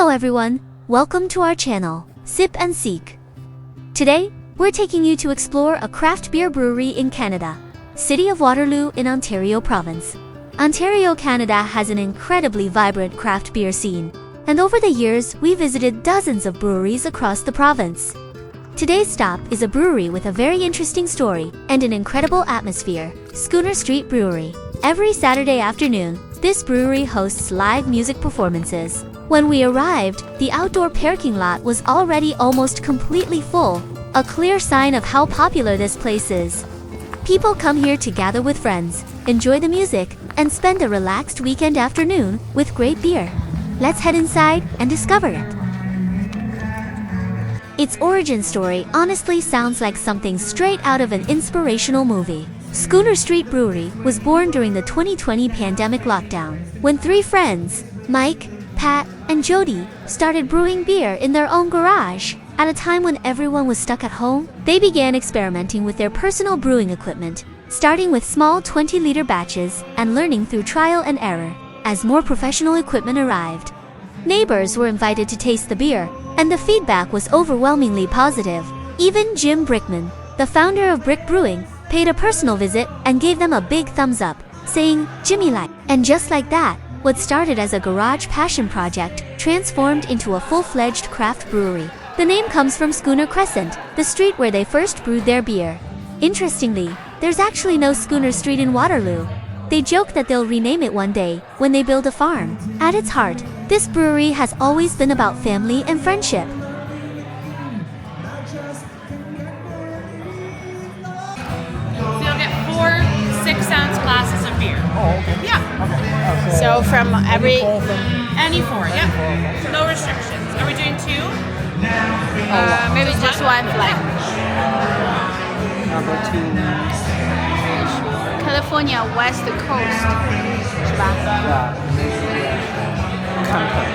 Hello everyone, welcome to our channel, Sip and Seek. Today, we're taking you to explore a craft beer brewery in Canada, City of Waterloo in Ontario Province. Ontario, Canada has an incredibly vibrant craft beer scene, and over the years, we visited dozens of breweries across the province. Today's stop is a brewery with a very interesting story and an incredible atmosphere, Schooner Street Brewery. Every Saturday afternoon, this brewery hosts live music performances. When we arrived, the outdoor parking lot was already almost completely full, a clear sign of how popular this place is. People come here to gather with friends, enjoy the music, and spend a relaxed weekend afternoon with great beer. Let's head inside and discover it. Its origin story honestly sounds like something straight out of an inspirational movie. Schooner Street Brewery was born during the 2020 pandemic lockdown, when three friends, Mike, Pat, and Jody, started brewing beer in their own garage. At a time when everyone was stuck at home, they began experimenting with their personal brewing equipment, starting with small 20-liter batches and learning through trial and error. As more professional equipment arrived, neighbors were invited to taste the beer, and the feedback was overwhelmingly positive. Even Jim Brickman, the founder of Brick Brewing, paid a personal visit and gave them a big thumbs up, saying, "Jimmy like." And just like that, what started as a garage passion project transformed into a full-fledged craft brewery. The name comes from Schooner Crescent, the street where they first brewed their beer. Interestingly, there's actually no Schooner Street in Waterloo. They joke that they'll rename it one day, when they build a farm. At its heart, this brewery has always been about family and friendship. So you'll get 4 6-ounce glasses of beer. Oh, okay. Yeah. Okay. So from every Any 4, yeah. No restrictions. Are we doing 2? maybe just one flight. Number 2. California West Coast 是吧？ Yeah. Comfort.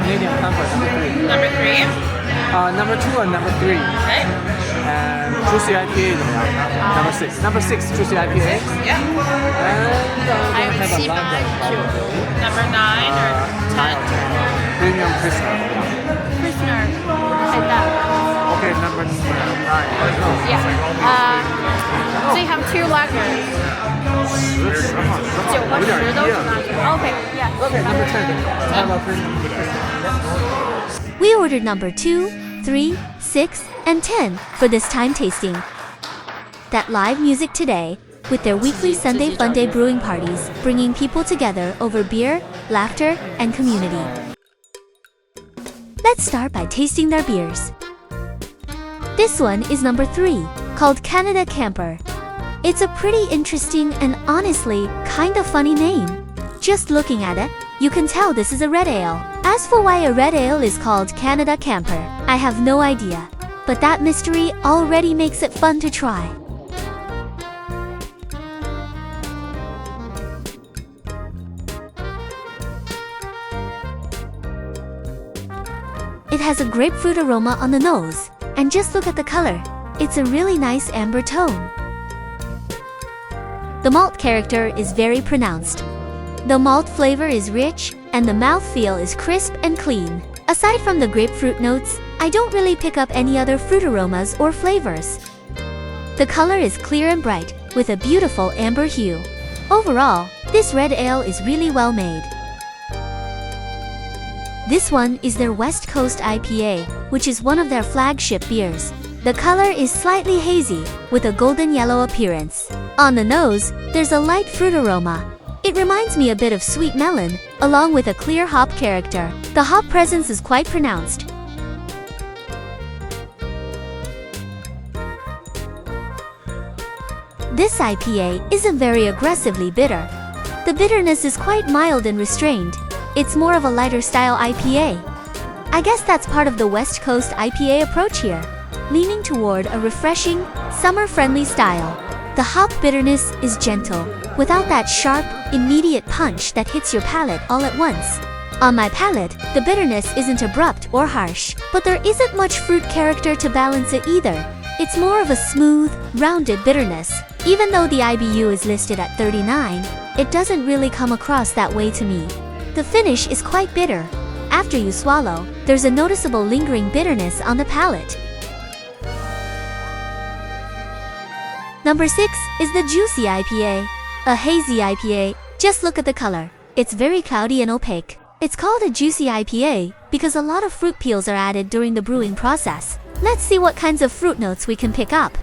Canadian Comfort Number 3. number 2 and number 3. Okay. And Juicy IPA 怎么样 Number 6. Number 6 Juicy IPA. Yeah. And 还有have a 7、8、 lager. 9 Number 9 or 10. Premium Pilsner. Prisoner 太大了。 Okay, number 9. Yeah. So you have 2 lagers. 9和10都是 lager. Okay. Yeah. Okay, number 10. Have a Premium Pilsner. We ordered number 2, 3, 6, and 10 for this time tasting. That live music today, with their weekly Sunday Fun Day brewing parties, bringing people together over beer, laughter, and community. Let's start by tasting their beers. This one is number 3, called Canada Camper. It's a pretty interesting and honestly, kind of funny name. Just looking at it, you can tell this is a red ale. As for why a red ale is called Canada Camper, I have no idea. But that mystery already makes it fun to try. It has a grapefruit aroma on the nose, and just look at the color. It's a really nice amber tone. The malt character is very pronounced. The malt flavor is rich, and the mouthfeel is crisp and clean. Aside from the grapefruit notes, I don't really pick up any other fruit aromas or flavors. The color is clear and bright, with a beautiful amber hue. Overall, this red ale is really well made. This one is their West Coast IPA, which is one of their flagship beers. The color is slightly hazy, with a golden yellow appearance. On the nose, there's a light fruit aroma. It reminds me a bit of sweet melon, along with a clear hop character. The hop presence is quite pronounced. This IPA isn't very aggressively bitter. The bitterness is quite mild and restrained. It's more of a lighter style IPA. I guess that's part of the West Coast IPA approach here, leaning toward a refreshing, summer-friendly style. The hop bitterness is gentle, without that sharp, immediate punch that hits your palate all at once. On my palate, the bitterness isn't abrupt or harsh, but there isn't much fruit character to balance it either. It's more of a smooth, rounded bitterness. Even though the IBU is listed at 39, it doesn't really come across that way to me. The finish is quite bitter. After you swallow, there's a noticeable lingering bitterness on the palate. Number 6 is the Juicy IPA, a hazy IPA. Just look at the color. It's very cloudy and opaque. It's called a Juicy IPA because a lot of fruit peels are added during the brewing process. Let's see what kinds of fruit notes we can pick up.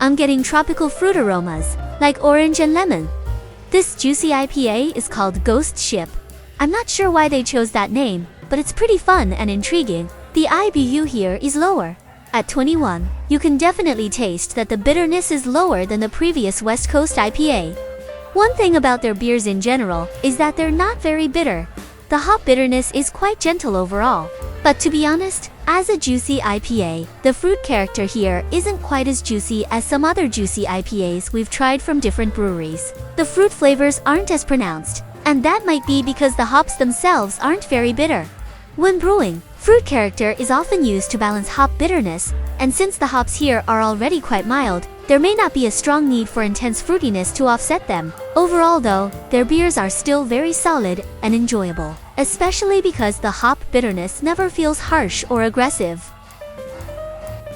I'm getting tropical fruit aromas, like orange and lemon. This Juicy IPA is called Ghost Ship. I'm not sure why they chose that name, but it's pretty fun and intriguing. The IBU here is lower. At 21, you can definitely taste that the bitterness is lower than the previous West Coast IPA. One thing about their beers in general is that they're not very bitter. The hop bitterness is quite gentle overall. But to be honest, as a Juicy IPA, the fruit character here isn't quite as juicy as some other Juicy IPAs we've tried from different breweries. The fruit flavors aren't as pronounced, and that might be because the hops themselves aren't very bitter. When brewing, fruit character is often used to balance hop bitterness, and since the hops here are already quite mild, there may not be a strong need for intense fruitiness to offset them. Overall though, their beers are still very solid and enjoyable, especially because the hop bitterness never feels harsh or aggressive.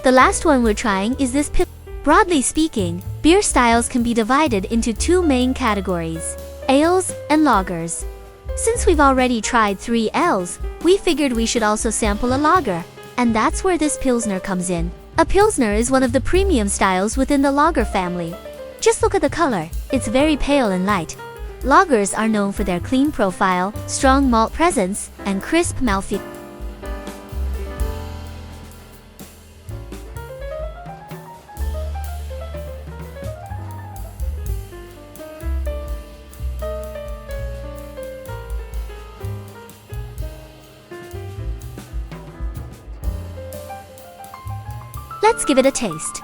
The last one we're trying is this Pilsner. Broadly speaking, beer styles can be divided into two main categories: ales and lagers. Since we've already tried 3 ales, we figured we should also sample a lager, and that's where this Pilsner comes in. A Pilsner is one of the premium styles within the lager family. Just look at the color, it's very pale and light. Lagers are known for their clean profile, strong malt presence, and crisp mouthfeel. Let's give it a taste.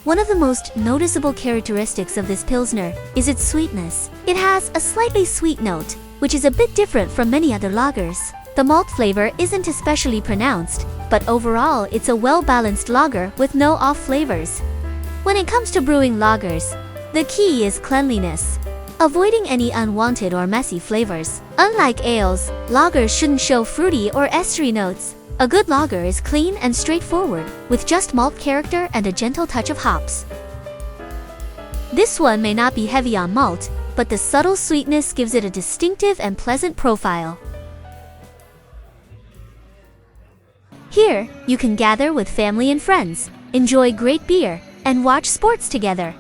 One of the most noticeable characteristics of this Pilsner is its sweetness. It has a slightly sweet note, which is a bit different from many other lagers. The malt flavor isn't especially pronounced, but overall it's a well-balanced lager with no off flavors. When it comes to brewing lagers, the key is cleanliness, avoiding any unwanted or messy flavors. Unlike ales, lagers shouldn't show fruity or estery notes. A good lager is clean and straightforward, with just malt character and a gentle touch of hops. This one may not be heavy on malt, but the subtle sweetness gives it a distinctive and pleasant profile. Here, you can gather with family and friends, enjoy great beer, and watch sports together.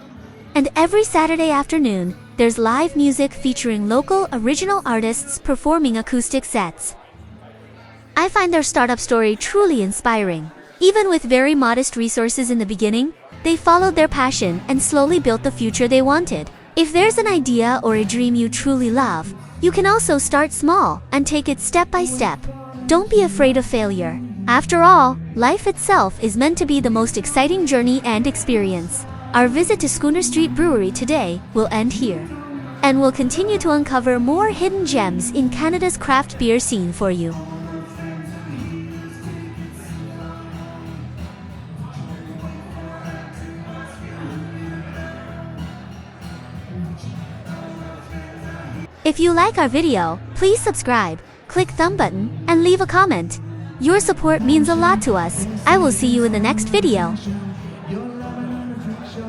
And every Saturday afternoon, there's live music featuring local original artists performing acoustic sets. I find their startup story truly inspiring. Even with very modest resources in the beginning, they followed their passion and slowly built the future they wanted. If there's an idea or a dream you truly love, you can also start small and take it step by step. Don't be afraid of failure. After all, life itself is meant to be the most exciting journey and experience. Our visit to Schooner Street Brewery today will end here, and we'll continue to uncover more hidden gems in Canada's craft beer scene for you. If you like our video, please subscribe, click thumb button, and leave a comment. Your support means a lot to us. I will see you in the next video. Your love and affection,